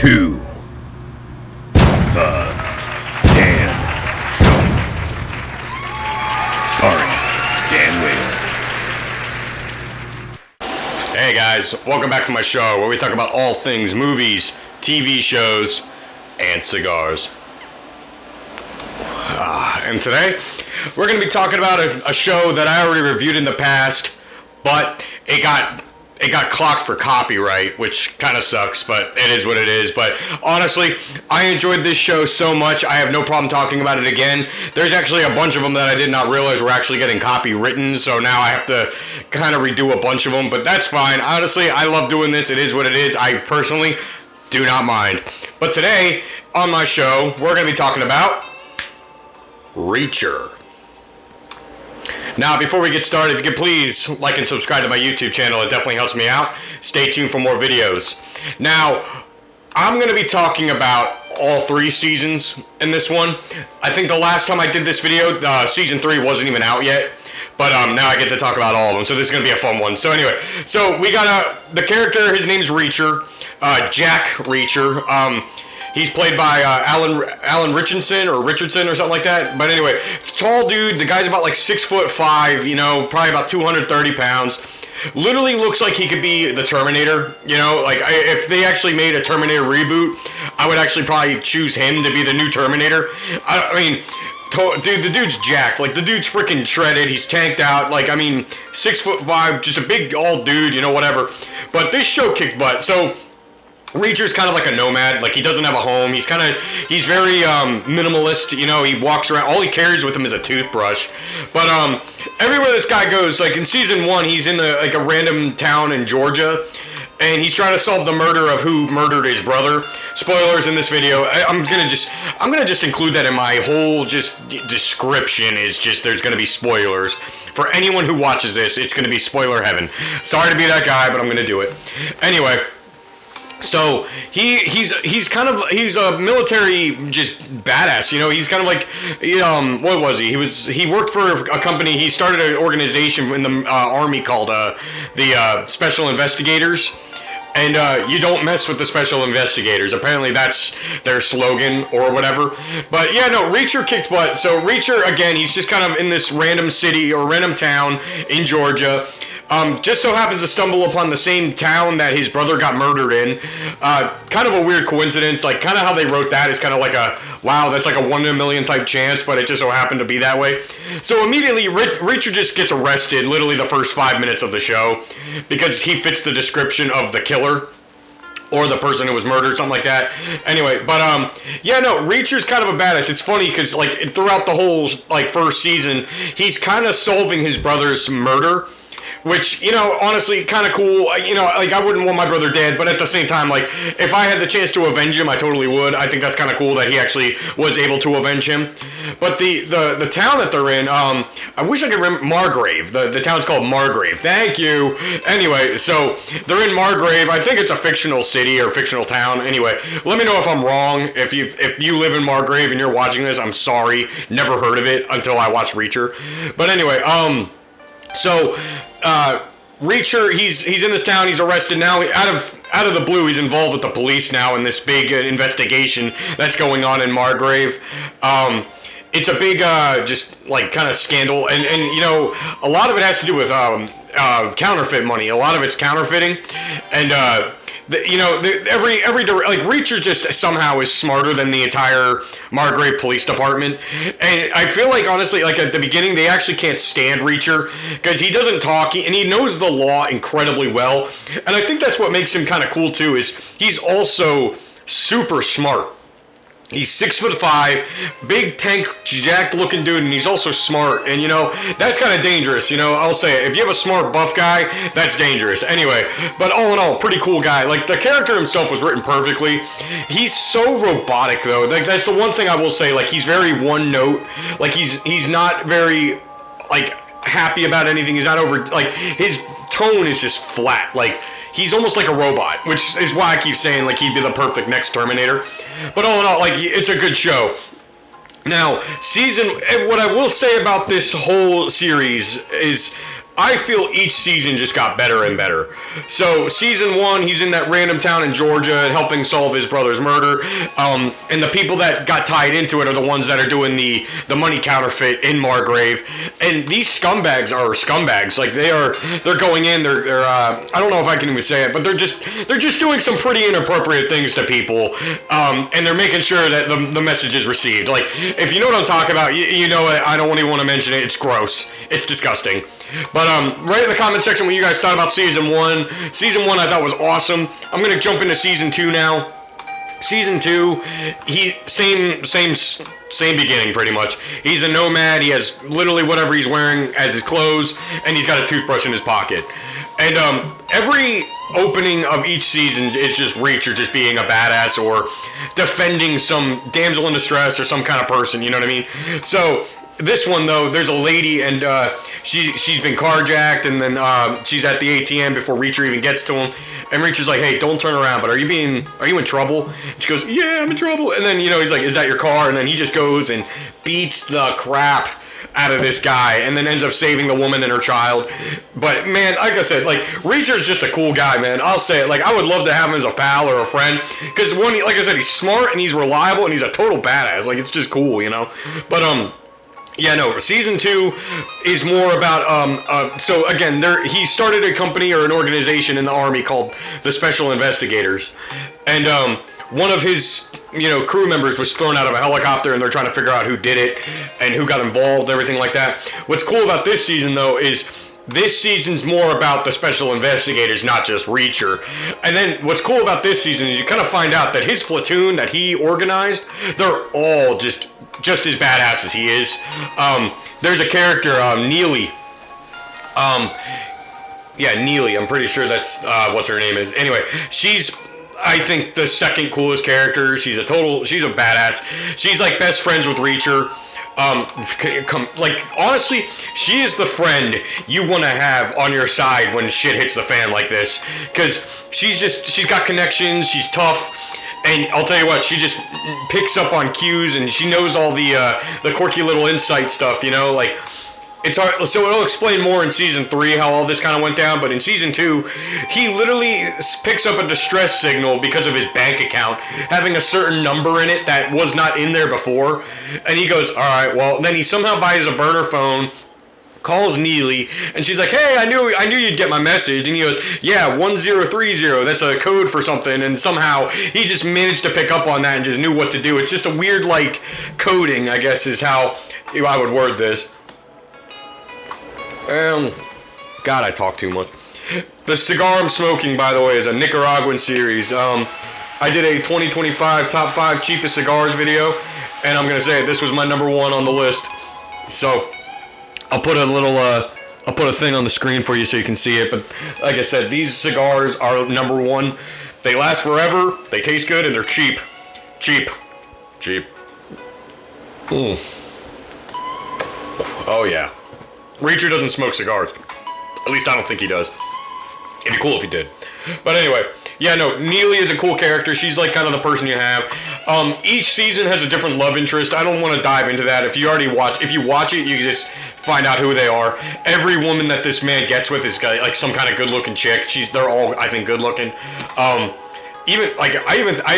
to The Dan Show. Starring Dan Whalen. Hey guys, welcome back to my show where we talk about all things movies, TV shows, and cigars. And today, we're going to be talking about a show that I already reviewed in the past, but it got clocked for copyright, which kind of sucks, but it is what it is. But honestly, I enjoyed this show so much, I have no problem talking about it again. There's actually a bunch of them that I did not realize were actually getting copywritten, so now I have to kind of redo a bunch of them, but that's fine. Honestly, I love doing this. It is what it is. I personally do not mind. But today, on my show, we're going to be talking about Reacher. Now, before we get started, if you could please like and subscribe to my YouTube channel, it definitely helps me out. Stay tuned for more videos. Now, I'm going to be talking about all 3 seasons in this one. I think the last time I did this video, season 3 wasn't even out yet. But now I get to talk about all of them, so this is going to be a fun one. So anyway, so we got the character, his name's Reacher, Jack Reacher. He's played by Alan Richardson or something like that. But anyway, tall dude. The guy's about like 6'5", you know, probably about 230 pounds. Literally looks like he could be the Terminator. You know, like if they actually made a Terminator reboot, I would actually probably choose him to be the new Terminator. I mean, dude, the dude's jacked. Like the dude's freaking shredded. He's tanked out. Like I mean, 6'5", just a big old dude. You know, whatever. But this show kicked butt. So Reacher's kind of like a nomad. Like he doesn't have a home. He's very minimalist. You know, he walks around. All he carries with him is a toothbrush. But everywhere this guy goes, like in season 1, he's in a random town in Georgia, and he's trying to solve the murder of who murdered his brother. Spoilers in this video. I'm gonna just include that in my whole description. Is just there's gonna be spoilers for anyone who watches this. It's gonna be spoiler heaven. Sorry to be that guy, but I'm gonna do it anyway. So he's a military just badass, you know. He's kind of like what was he? He worked for a company. He started an organization in the army called the Special Investigators, and you don't mess with the Special Investigators. Apparently that's their slogan or whatever. But yeah, no, Reacher kicked butt. So Reacher again, he's just kind of in this random city or random town in Georgia. Just so happens to stumble upon the same town that his brother got murdered in. Kind of a weird coincidence. Like, kind of how they wrote that is kind of like wow, that's like a 1 in a million type chance, but it just so happened to be that way. So immediately, Reacher just gets arrested literally the first 5 minutes of the show because he fits the description of the killer or the person who was murdered, something like that. Anyway, but yeah, no, Reacher's kind of a badass. It's funny because like throughout the whole like first season, he's kind of solving his brother's murder. Which, you know, honestly, kind of cool. You know, like, I wouldn't want my brother dead, but at the same time, like, if I had the chance to avenge him, I totally would. I think that's kind of cool that he actually was able to avenge him. But the town that they're in, I wish I could remember, Margrave. The town's called Margrave. Thank you. Anyway, so they're in Margrave. I think it's a fictional city or fictional town. Anyway, let me know if I'm wrong. If you live in Margrave and you're watching this, I'm sorry. Never heard of it until I watched Reacher. But anyway, so Reacher, he's in this town. He's arrested now. Out of the blue, he's involved with the police now in this big investigation that's going on in Margrave. It's a big just like kind of scandal, and you know, a lot of it has to do with counterfeit money. A lot of it's counterfeiting, and you know, every like Reacher just somehow is smarter than the entire Margrave Police Department, and I feel like honestly, like at the beginning, they actually can't stand Reacher because he doesn't talk and he knows the law incredibly well, and I think that's what makes him kind of cool too. Is he's also super smart. He's 6'5", big tank, jacked looking dude, and he's also smart. And you know, that's kind of dangerous. You know, I'll say it. If you have a smart buff guy, that's dangerous. Anyway, but all in all, pretty cool guy. Like the character himself was written perfectly. He's so robotic though. Like that's the one thing I will say. Like he's very one note. Like he's not very like happy about anything. He's not over. Like his tone is just flat. Like he's almost like a robot, which is why I keep saying like he'd be the perfect next Terminator. But all in all, like it's a good show. Now, what I will say about this whole series is I feel each season just got better and better. So season 1, he's in that random town in Georgia and helping solve his brother's murder. And the people that got tied into it are the ones that are doing the money counterfeit in Margrave. And these scumbags are scumbags. Like they're going in. They're I don't know if I can even say it, but they're just doing some pretty inappropriate things to people. And they're making sure that the message is received. Like if you know what I'm talking about, you know it. I don't even want to mention it. It's gross. It's disgusting. But write in the comment section what you guys thought about season 1. Season 1 I thought was awesome. I'm gonna jump into season 2 now. Season 2, same beginning pretty much. He's a nomad. He has literally whatever he's wearing as his clothes, and he's got a toothbrush in his pocket. And every opening of each season is just Reacher just being a badass or defending some damsel in distress or some kind of person. You know what I mean? So. This one though, there's a lady and she's been carjacked, and then she's at the ATM before Reacher even gets to him. And Reacher's like, "Hey, don't turn around, but are you in trouble?" And she goes, "Yeah, I'm in trouble." And then he's like, "Is that your car?" And then he just goes and beats the crap out of this guy, and then ends up saving the woman and her child. But man, like I said, like Reacher's just a cool guy, man. I'll say it. Like I would love to have him as a pal or a friend, because one, like I said, he's smart and he's reliable and he's a total badass. Like it's just cool, But yeah, no, season 2 is more about, so again, he started a company or an organization in the Army called the Special Investigators. And one of his, crew members was thrown out of a helicopter, and they're trying to figure out who did it and who got involved and everything like that. What's cool about this season, though, is this season's more about the Special Investigators, not just Reacher. And then what's cool about this season is you kind of find out that his platoon that he organized, they're all just as badass as he is. There's a character, Neely. Neely. I'm pretty sure that's what her name is. Anyway, she's, I think, the second coolest character. She's a badass. She's like best friends with Reacher. Honestly, she is the friend you want to have on your side when shit hits the fan like this. Because she's got connections, she's tough. And I'll tell you what, she just picks up on cues, and she knows all the quirky little insight stuff, Like, it's hard, so it'll explain more in season 3 how all this kind of went down. But in season 2, he literally picks up a distress signal because of his bank account having a certain number in it that was not in there before. And he goes, all right, well, then he somehow buys a burner phone, calls Neely, and she's like, "Hey, I knew you'd get my message." And he goes, "Yeah, 1030. That's a code for something." And somehow he just managed to pick up on that and just knew what to do. It's just a weird, like, coding, I guess, is how I would word this. God, I talk too much. The cigar I'm smoking, by the way, is a Nicaraguan series. I did a 2025 top 5 cheapest cigars video, and I'm gonna say this was my number 1 on the list. So I'll put a thing on the screen for you so you can see it. But like I said, these cigars are number 1. They last forever, they taste good, and they're cheap. Cheap. Oh yeah. Reacher doesn't smoke cigars. At least I don't think he does. It'd be cool if he did. But anyway, yeah, no, Neely is a cool character. She's like kind of the person you have. Each season has a different love interest. I don't want to dive into that. If you watch it, you can just find out who they are. Every woman that this man gets with is like some kind of good-looking chick. They're all, I think, good-looking. I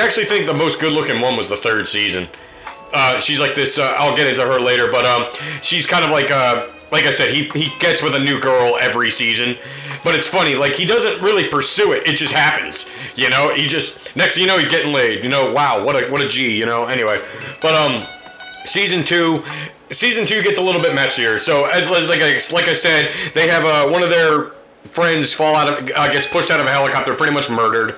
actually think the most good-looking one was the 3rd season. She's like this. I'll get into her later, but she's kind of like I said, he gets with a new girl every season. But it's funny, like, he doesn't really pursue it. It just happens, He just, next thing you know, he's getting laid. Wow, what a G, Anyway, but season 2 gets a little bit messier. So like I said, they have one of their friends gets pushed out of a helicopter, pretty much murdered.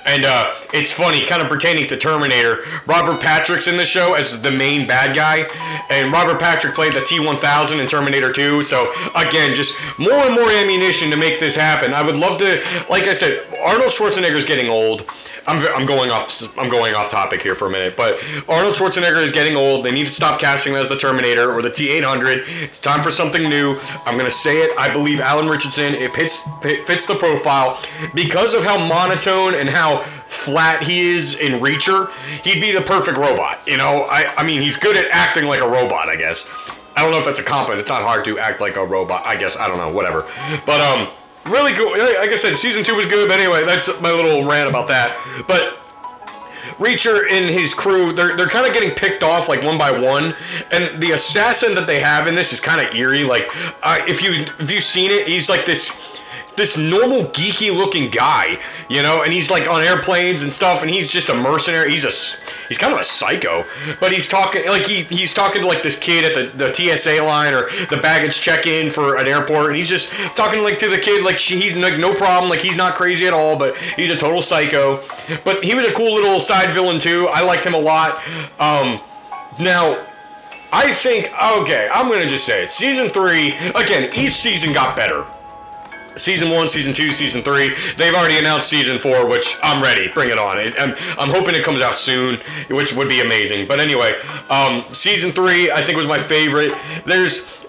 And it's funny, kind of pertaining to Terminator. Robert Patrick's in the show as the main bad guy, and Robert Patrick played the T-1000 in Terminator 2. So again, just more and more ammunition to make this happen. I would love to, like I said, Arnold Schwarzenegger's getting old. I'm going off topic here for a minute, but Arnold Schwarzenegger is getting old. They need to stop casting him as the Terminator or the T-800. It's time for something new. I'm gonna say it. I believe Alan Richardson. It fits the profile because of how monotone and how flat he is in Reacher. He'd be the perfect robot. I mean, he's good at acting like a robot, I guess. I don't know if that's a compliment. It's not hard to act like a robot. I guess, I don't know, whatever. But really cool. Like I said, season 2 was good. But anyway, that's my little rant about that. But Reacher and his crew, they're kind of getting picked off like one by one, and the assassin that they have in this is kind of eerie. Like, if you've seen it, he's like this normal geeky looking guy, you know, and he's like on airplanes and stuff, and he's just a mercenary. He's kind of a psycho, but he's talking like he's talking to like this kid at the TSA line or the baggage check-in for an airport, and he's just talking like to the kid like he's like no problem, like he's not crazy at all, but he's a total psycho. But he was a cool little side villain too. I liked him a lot. Now, I think, okay, I'm gonna just say it. Season 3, again, each season got better. Season 1, Season 2, Season 3. They've already announced Season 4, which I'm ready. Bring it on. I'm hoping it comes out soon, which would be amazing. But anyway, Season 3, I think, was my favorite.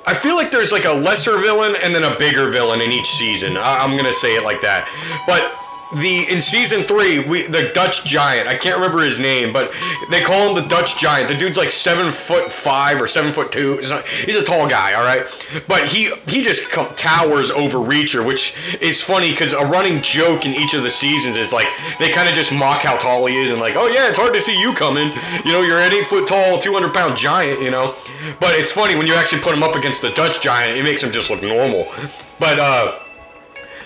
I feel like there's like a lesser villain and then a bigger villain in each season. I'm going to say it like that. But in Season 3, the Dutch Giant, I can't remember his name, but they call him the Dutch Giant. The dude's like 7'5" or 7'2". He's a tall guy, all right? But he just towers over Reacher, which is funny because a running joke in each of the seasons is like they kind of just mock how tall he is and like, oh yeah, it's hard to see you coming. You know, you're an 8-foot tall, 200-pound giant, you know? But it's funny when you actually put him up against the Dutch Giant, it makes him just look normal. But,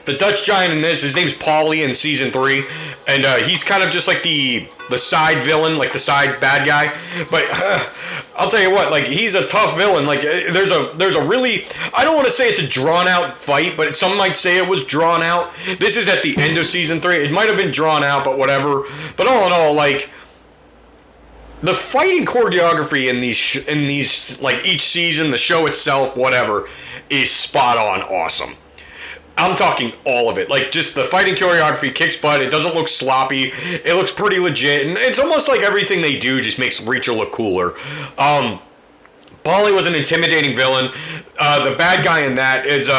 the Dutch Giant in this, his name's Paulie in Season 3, and he's kind of just like the side villain, like the side bad guy. But I'll tell you what, like he's a tough villain. Like there's a really, I don't want to say it's a drawn out fight, but some might say it was drawn out. This is at the end of Season 3. It might have been drawn out, but whatever. But all in all, like the fighting choreography in these like each season, the show itself, whatever, is spot on awesome. I'm talking all of it. Like, just the fighting choreography kicks butt. It doesn't look sloppy. It looks pretty legit. And it's almost like everything they do just makes Reacher look cooler. Paulie was an intimidating villain. The bad guy in that is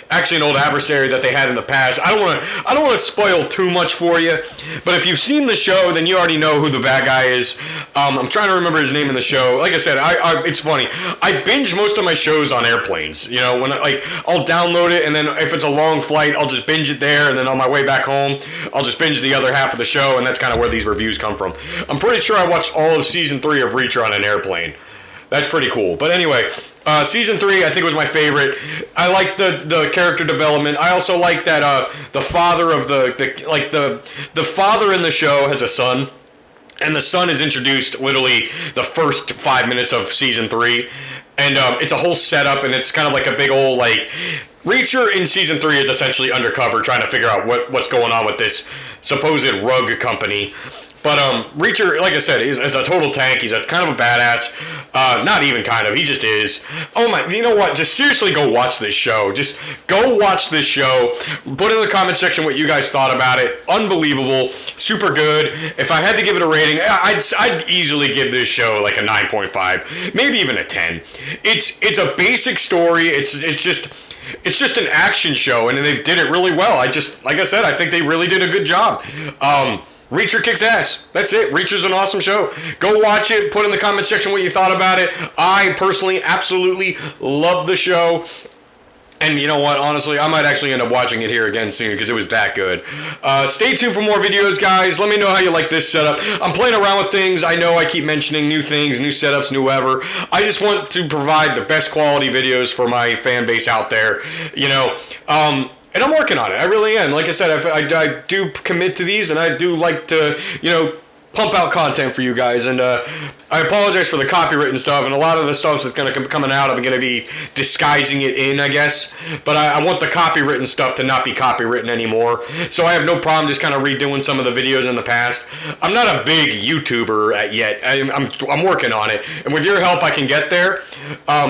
actually an old adversary that they had in the past. I don't want to spoil too much for you, but if you've seen the show, then you already know who the bad guy is. I'm trying to remember his name in the show. Like I said, it's funny. I binge most of my shows on airplanes. You know, when I'll download it, and then if it's a long flight, I'll just binge it there, and then on my way back home, I'll just binge the other half of the show, and that's kind of where these reviews come from. I'm pretty sure I watched all of Season 3 of Reacher on an airplane. That's pretty cool. But anyway, Season 3 I think was my favorite. I like the character development. I also like that the father of the father in the show has a son, and the son is introduced literally the first 5 minutes of Season 3, and it's a whole setup, and it's kind of like a big old like Reacher in Season 3 is essentially undercover trying to figure out what's going on with this supposed rug company. But Reacher, like I said, is a total tank. He's a kind of a badass. Not even kind of. He just is. Oh my! You know what? Just seriously, go watch this show. Just go watch this show. Put in the comment section what you guys thought about it. Unbelievable. Super good. If I had to give it a rating, I'd easily give this show like a 9.5, maybe even a 10. It's a basic story. It's just an action show, and they did it really well. Like I said, I think they really did a good job. Reacher kicks ass. That's it. Reacher's an awesome show. Go watch it. Put in the comment section what you thought about it. I personally absolutely love the show. And you know what? Honestly, I might actually end up watching it here again soon because it was that good. Stay tuned for more videos, guys. Let me know how you like this setup. I'm playing around with things. I know I keep mentioning new things, new setups, new whatever. I just want to provide the best quality videos for my fan base out there. You know, and I'm working on it. I really am. Like I said, I do commit to these, and I do like to, you know, pump out content for you guys. And I apologize for the copywritten stuff, and a lot of the stuff that's going to be coming out, I'm going to be disguising it in, I guess. But I want the copywritten stuff to not be copywritten anymore. So I have no problem just kind of redoing some of the videos in the past. I'm not a big YouTuber yet. I'm working on it. And with your help, I can get there.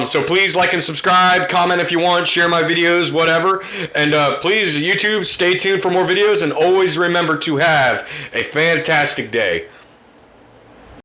So please like and subscribe, comment if you want, share my videos, whatever. And please, YouTube, stay tuned for more videos. And always remember to have a fantastic day.